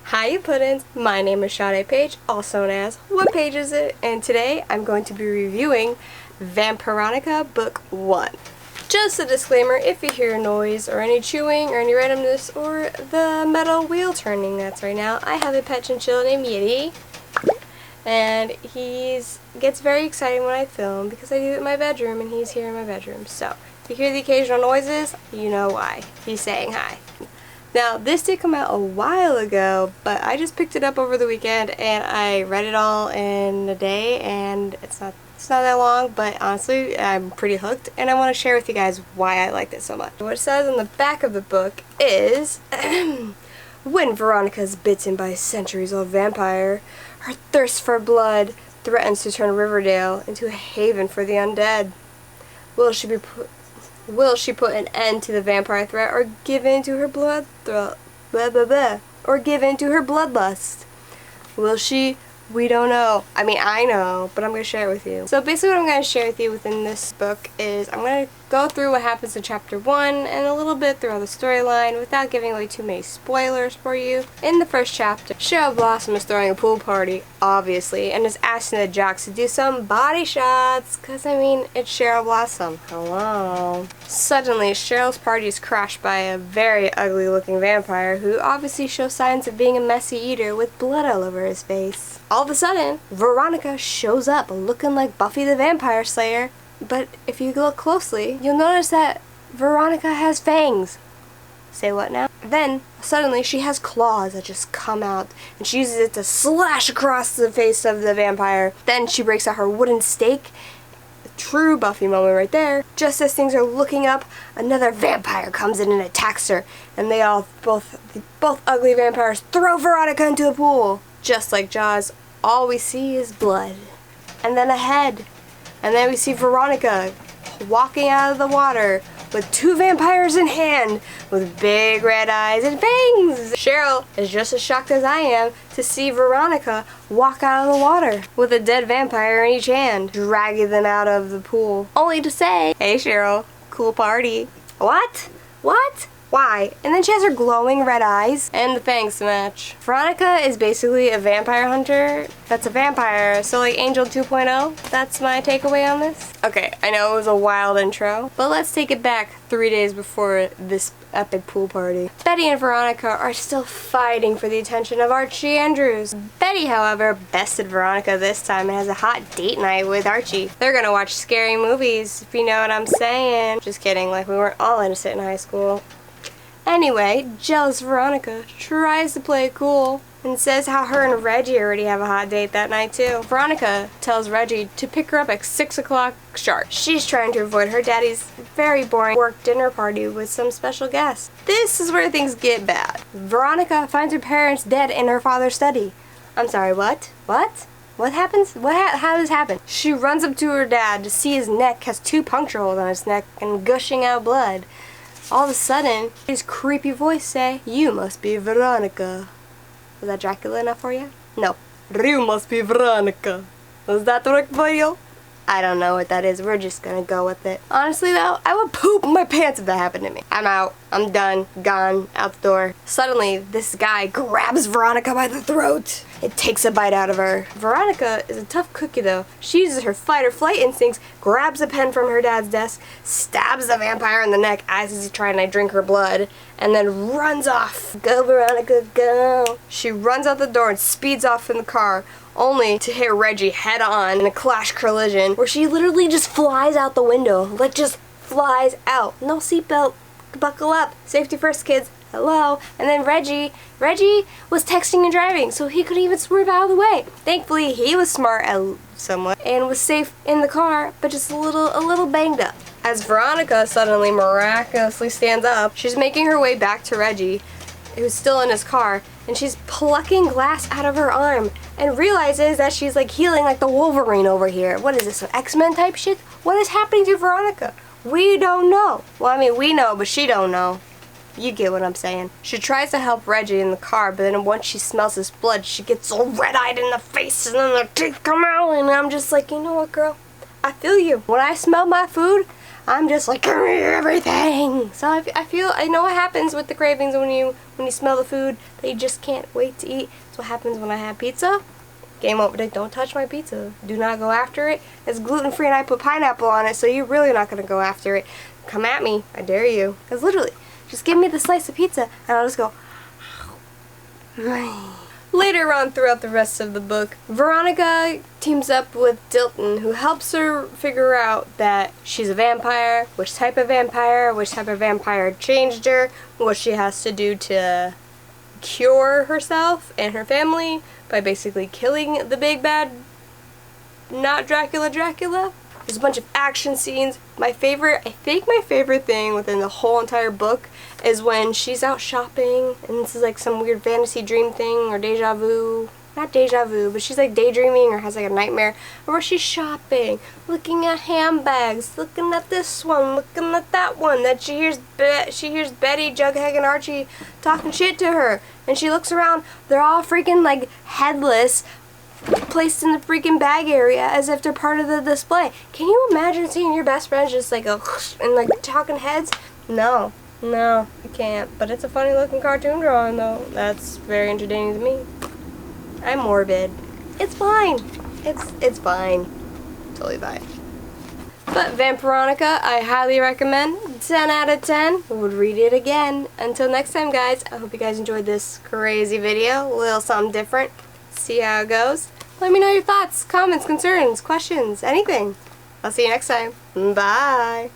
Hi you puddins, my name is Sade Page, also known as What Page Is It? And today I'm going to be reviewing Vampironica Book 1. Just a disclaimer, if you hear a noise or any chewing or any randomness or the metal wheel turning that's right now, I have a pet chinchilla named Yeti. And he gets very excited when I film because I do it in my bedroom and he's here in my bedroom. So, if you hear the occasional noises, you know why. He's saying hi. Now, this did come out a while ago, but I just picked it up over the weekend and I read it all in a day, and it's not that long, but honestly, I'm pretty hooked, and I want to share with you guys why I liked it so much. What it says on the back of the book is, when Veronica is bitten by a centuries-old vampire, her thirst for blood threatens to turn Riverdale into a haven for the undead. Will she put an end to the vampire threat or give in to her bloodlust? Will she? We don't know. I mean, I know, but I'm going to share it with you. So basically what I'm going to share with you within this book is I'm going to go through what happens in chapter 1 and a little bit throughout the storyline without giving away too many spoilers for you. In the first chapter, Cheryl Blossom is throwing a pool party, obviously, and is asking the jocks to do some body shots, because, I mean, it's Cheryl Blossom. Hello. Suddenly, Cheryl's party is crashed by a very ugly-looking vampire who obviously shows signs of being a messy eater with blood all over his face. All of a sudden, Veronica shows up looking like Buffy the Vampire Slayer, but if you look closely, you'll notice that Veronica has fangs. Say what now? Then, suddenly, she has claws that just come out, and she uses it to slash across the face of the vampire. Then she breaks out her wooden stake. A true Buffy moment right there. Just as things are looking up, another vampire comes in and attacks her, and they all, both ugly vampires, throw Veronica into a pool. Just like Jaws, all we see is blood. And then a head. And then we see Veronica walking out of the water with two vampires in hand with big red eyes and fangs. Cheryl is just as shocked as I am to see Veronica walk out of the water with a dead vampire in each hand, dragging them out of the pool. Only to say, hey Cheryl, cool party. What? What? Why? And then she has her glowing red eyes and the fangs to match. Veronica is basically a vampire hunter that's a vampire, so like Angel 2.0. That's my takeaway on this. Okay, I know it was a wild intro, but let's take it back 3 days before this epic pool party. Betty and Veronica are still fighting for the attention of Archie Andrews. Betty, however, bested Veronica this time and has a hot date night with Archie. They're gonna watch scary movies, if you know what I'm saying. Just kidding, like we weren't all innocent in high school. Anyway, jealous Veronica tries to play it cool and says how her and Reggie already have a hot date that night too. Veronica tells Reggie to pick her up at 6 o'clock sharp. She's trying to avoid her daddy's very boring work dinner party with some special guests. This is where things get bad. Veronica finds her parents dead in her father's study. I'm sorry, what? What? What happens? How does this happen? She runs up to her dad to see his neck has 2 puncture holes on his neck and gushing out blood. All of a sudden, his creepy voice say, "You must be Veronica." Was that Dracula enough for you? No. You must be Veronica. Was that work for you? I don't know what that is. We're just gonna go with it. Honestly though, I would poop my pants if that happened to me. I'm out. I'm done. Gone. Out the door. Suddenly, this guy grabs Veronica by the throat. It takes a bite out of her. Veronica is a tough cookie though. She uses her fight or flight instincts, grabs a pen from her dad's desk, stabs the vampire in the neck as he's trying to drink her blood, and then runs off. Go Veronica, go. She runs out the door and speeds off in the car, only to hit Reggie head on in a clash collision where she literally just flies out the window. Like just flies out. No seatbelt. Buckle up. Safety first, kids. Hello. And then Reggie was texting and driving, so he couldn't even swerve out of the way. Thankfully, he was smart somewhat and was safe in the car, but just a little banged up. As Veronica suddenly miraculously stands up, she's making her way back to Reggie, who's still in his car, and she's plucking glass out of her arm and realizes that she's like healing like the Wolverine over here. What is this, some X-Men type shit? What is happening to Veronica? We don't know. Well, I mean, we know, but she don't know. You get what I'm saying. She tries to help Reggie in the car, but then once she smells his blood, she gets all red-eyed in the face, and then her teeth come out, and I'm just like, you know what, girl? I feel you. When I smell my food, I'm just like, give me everything. So I know what happens with the cravings when you smell the food that you just can't wait to eat. That's what happens when I have pizza. Game over. Don't touch my pizza. Do not go after it. It's gluten-free and I put pineapple on it, so you're really not going to go after it. Come at me. I dare you. Because literally, just give me the slice of pizza and I'll just go. Later on throughout the rest of the book, Veronica teams up with Dilton, who helps her figure out that she's a vampire, which type of vampire changed her, what she has to do to cure herself and her family by basically killing the big bad, not Dracula. There's a bunch of action scenes. I think my favorite thing within the whole entire book is when she's out shopping, and this is like some weird fantasy dream thing, or deja vu. Not deja vu, but she's like daydreaming or has like a nightmare where she's shopping, looking at handbags, looking at this one, looking at that one, that she hears Betty, Jughead, and Archie talking shit to her, and she looks around, they're all freaking like headless, placed in the freaking bag area as if they're part of the display. Can you imagine seeing your best friends just like and like talking heads? No, I can't. But it's a funny looking cartoon drawing though. That's very entertaining to me. I'm morbid. It's fine. It's fine. Totally fine. But Vampironica, I highly recommend. 10 out of 10. Would read it again. Until next time, guys, I hope you guys enjoyed this crazy video. A little something different. See how it goes. Let me know your thoughts, comments, concerns, questions, anything. I'll see you next time. Bye.